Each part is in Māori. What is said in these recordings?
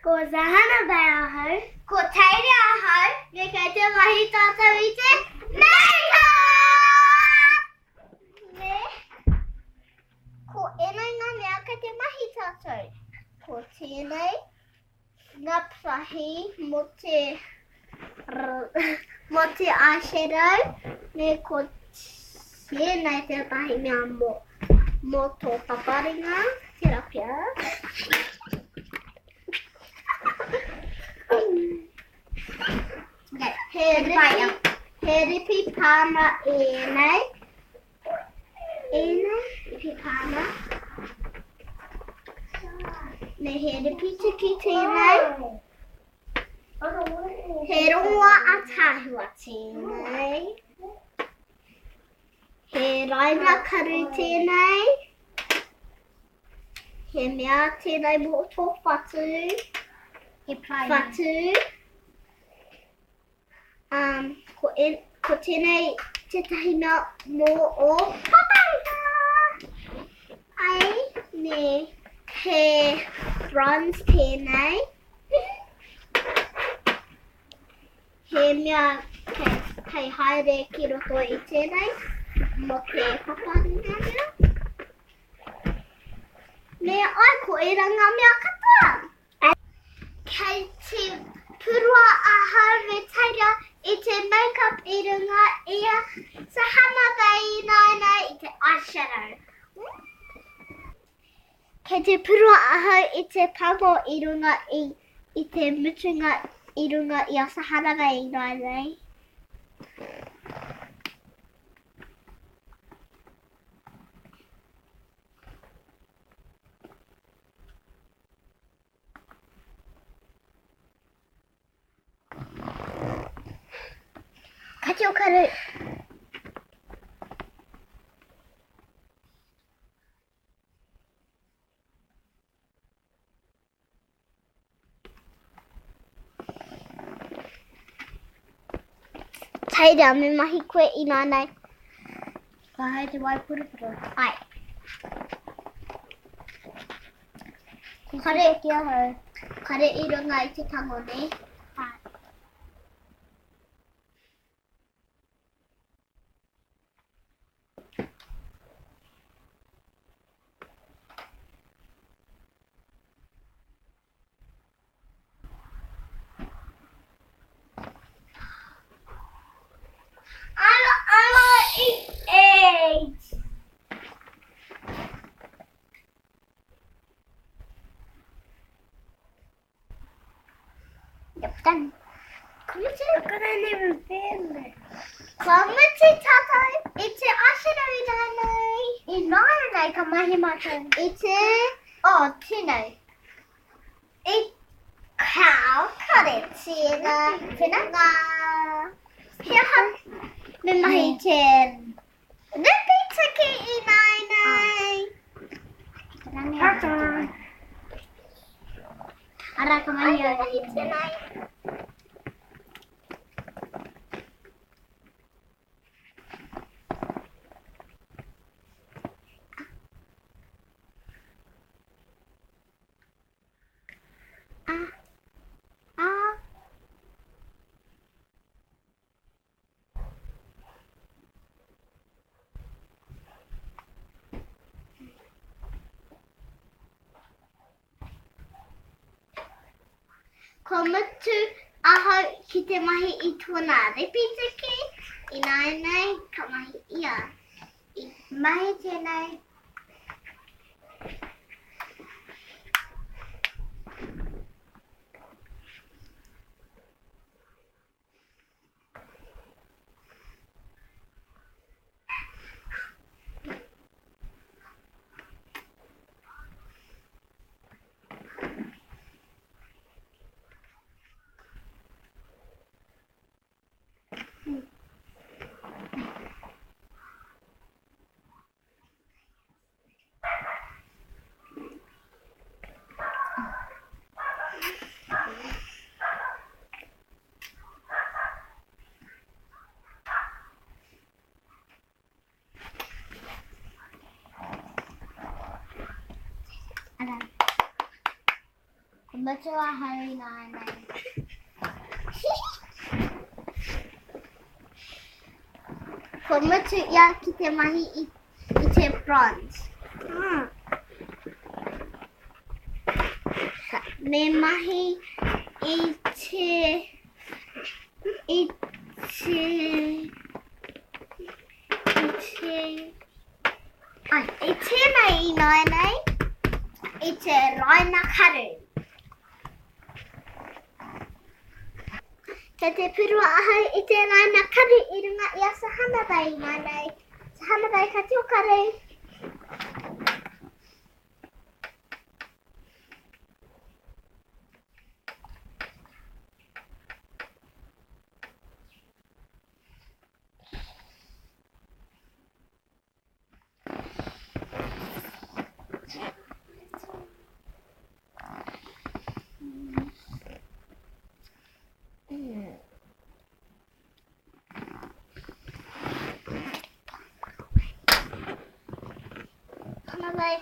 cô Zahana Bauer, cô Taylor Hart, người kể cho Mahi Tatawiche, Mega! Nè, cô enai nga mea kể cho Mahi Tatawi, cô Tinai, ngập sahi, mote eyeshadow, nè cô Tinai te tahi mea moto paparinga, terapia. Heripi Pama enai Pipana ne heripi tikitinai herua atahua tinai heraina karutinai he mea tinai moto fatu ko tēnei te tahi mea mō o paparika. Ai, ne, he bronze tēnei. He mea kei haere ki roto i tēnei, mo ke paparika mea. Me ai ko e ranga mea katoa. Kei te purua ahau me taira I te makeup I runga ia Sahana Bay Nana I te eyeshadow. Kei te purua ahau I te pamo I runga I te mutunga I runga I a Sahana Bay Nana. Kati o karu. Taira me mahi koe I nānei. Ka hai te waipurupuru. Ai. Kare ki ahau. Kare I runga I te tango nei. I want to eat eggs. Yep, done. Come on, look at I never feel it. Come on, Tata. It's a ashana I nai kamahimata. It's a tino. It's cow. Cut it. Tina. Here. Me mahi ten. The pizza key nai. Ara kamahiya nai. Komatu ahau ki te mahi I tōna repita ki. I nai ka mahi ia. I mahi tēnei. Kombucha wa hari nanay. Kombucha ya kite mahi ite prawns. Me mahi ite na inanay. Ite raina karu. Kete puru ahai ite raina karu irunga ia sahana bai manai. Sahana bai katiu karu. Hana bai.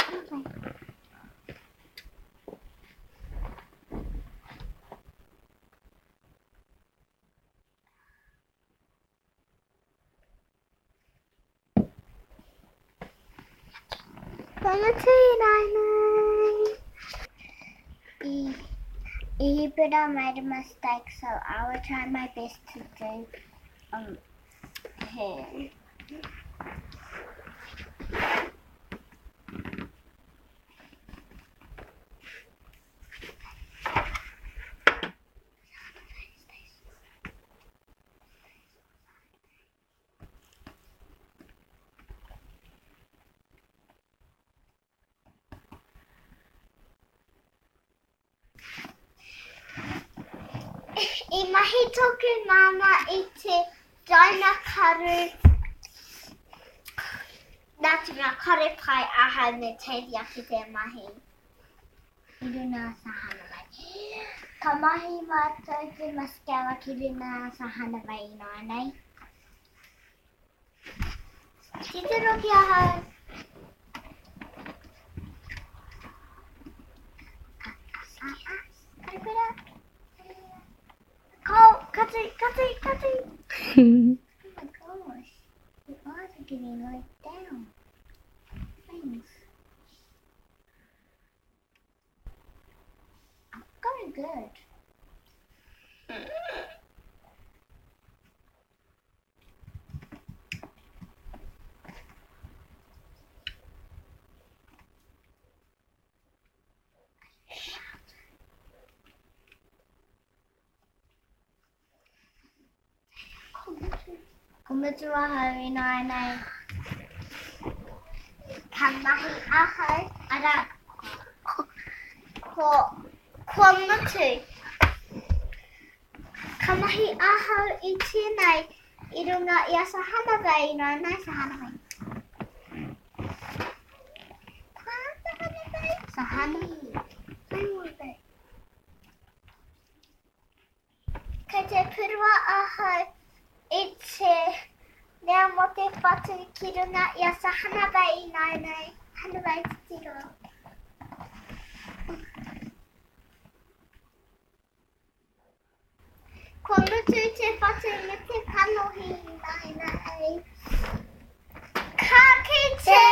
Kombucha nanay. But I made a mistake, so I will try my best to do him. Imahi toku mama ite Dina karu. That's my karu pai aha me te yakite mahi. Kiruna sahana mai. Kamahi mata te mascara kiruna sahana mai nanay. Titiro ki aha. Cut it. Oh my gosh. Your eyes are getting right down. Thanks. Going good. Kombucha wa hari nanay. Kamahi ahai ara kombucha. Kamahi ahai ite nai irunga ia sahana bai nanay sahana bai. Sahana bai. Kete purua ahai ite nea mote whatu kirunga ia sahana bai nanay. Hana bai titiro. Kombucha te whatu me te kanohi nanay. Ka kite!